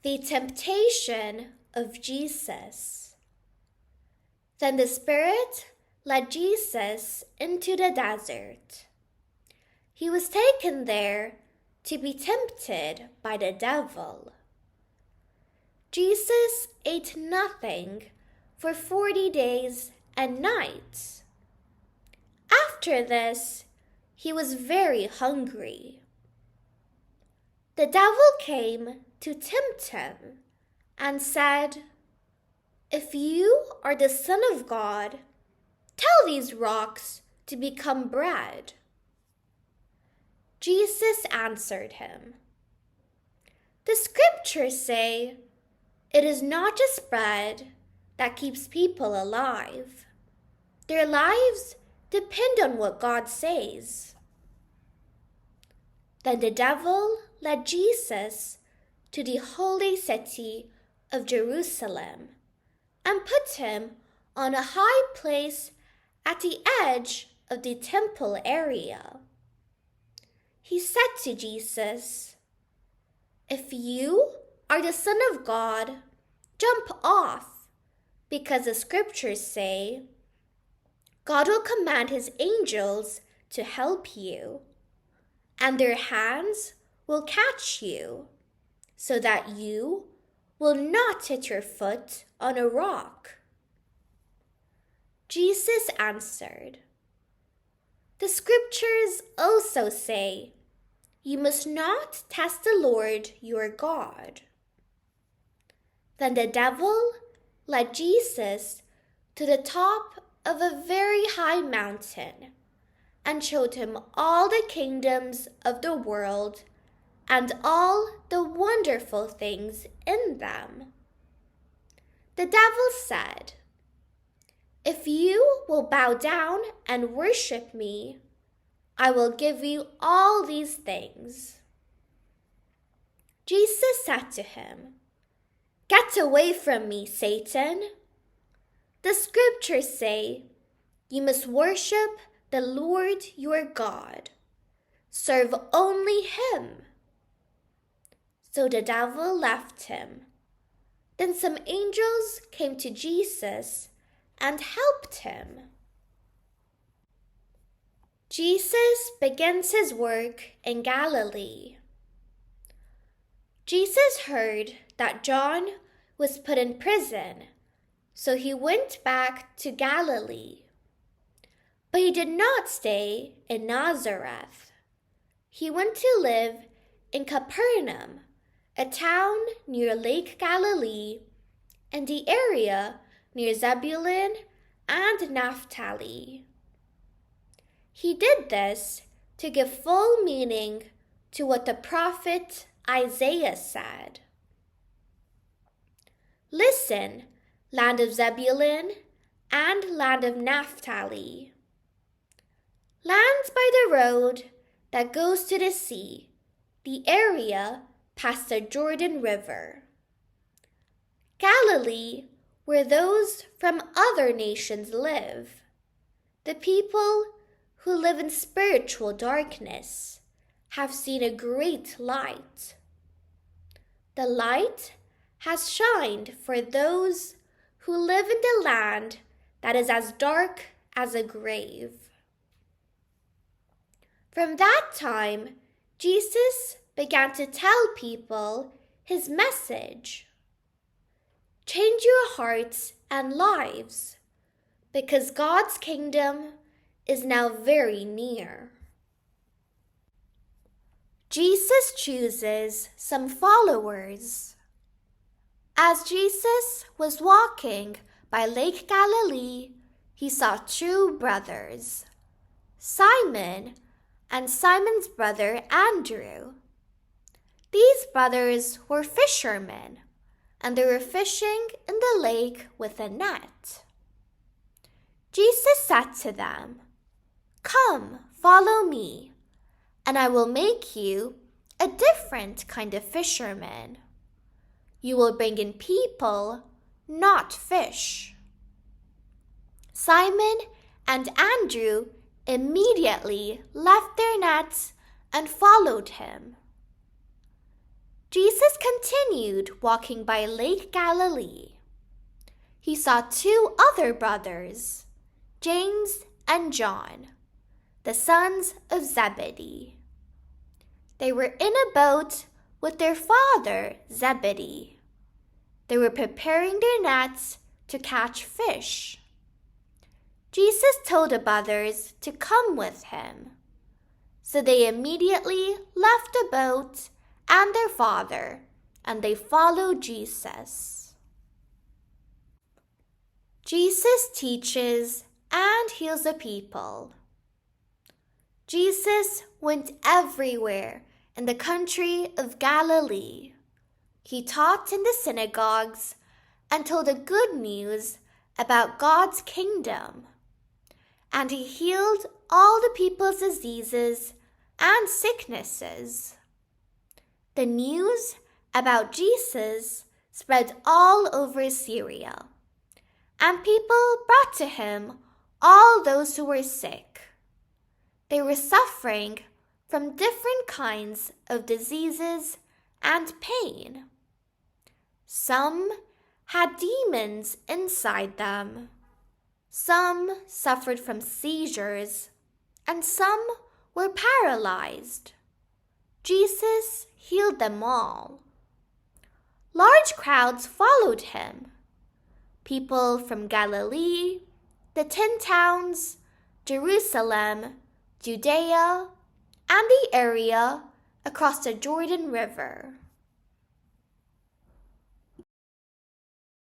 The temptation of Jesus. Then the Spirit led Jesus into the desert. He was taken there to be tempted by the devil. Jesus ate nothing for 40 days and nights. After this, he was very hungry. The devil came to tempt him and said, "If you are the Son of God, tell these rocks to become bread." Jesus answered him, "The scriptures say, 'It is not just bread that keeps people alive. Their lives depend on what God says.'" Then the devil led Jesus to the holy city of Jerusalem and put him on a high place at the edge of the temple area. He said to Jesus, "If you are the Son of God, jump off, because the scriptures say, 'God will command his angels to help you, and their hands will catch you, so that you will not hit your foot on a rock.'" Jesus answered, "The scriptures also say, 'You must not test the Lord your God.'" Then the devil led Jesus to the top of a very high mountain and showed him all the kingdoms of the world and all the wonderful things in them. The devil said, "If you will bow down and worship me, I will give you all these things." Jesus said to him, "Get away from me, Satan. The scriptures say, 'You must worship the Lord your God. Serve only him.'" So the devil left him. Then some angels came to Jesus and helped him. Jesus begins his work in Galilee. Jesus heard that John was put in prison, so he went back to Galilee. But he did not stay in Nazareth. He went to live in Capernaum, a town near Lake Galilee, and the area near Zebulun and Naphtali. He did this to give full meaning to what the prophet Isaiah said. "Listen, land of Zebulun and land of Naphtali, lands by the road that goes to the sea, the area past the Jordan River. Galilee, where those from other nations live, the people who live in spiritual darkness have seen a great light. The light has shined for those who live in the land that is as dark as a grave." From that time, Jesus began to tell people his message. Change your hearts and lives, because God's kingdom is now very near. Jesus chooses some followers. As Jesus was walking by Lake Galilee, he saw two brothers, Simon and Simon's brother Andrew. These brothers were fishermen, and they were fishing in the lake with a net. Jesus said to them, "Come, follow me, and I will make you a different kind of fisherman. You will bring in people, not fish." Simon and Andrew immediately left their nets and followed him. Jesus continued walking by Lake Galilee. He saw two other brothers, James and John, the sons of Zebedee. They were in a boat with their father, Zebedee. They were preparing their nets to catch fish. Jesus told the brothers to come with him. So they immediately left the boat and their father, and they followed Jesus. Jesus teaches and heals the people. Jesus went everywhere in the country of Galilee. He taught in the synagogues and told the good news about God's kingdom. And he healed all the people's diseases and sicknesses. The news about Jesus spread all over Syria, and people brought to him all those who were sick. They were suffering from different kinds of diseases and pain. Some had demons inside them. Some suffered from seizures, and some were paralyzed. Jesus healed them all. Large crowds followed him. People from Galilee, the 10 towns, Jerusalem, Judea, and the area across the Jordan River.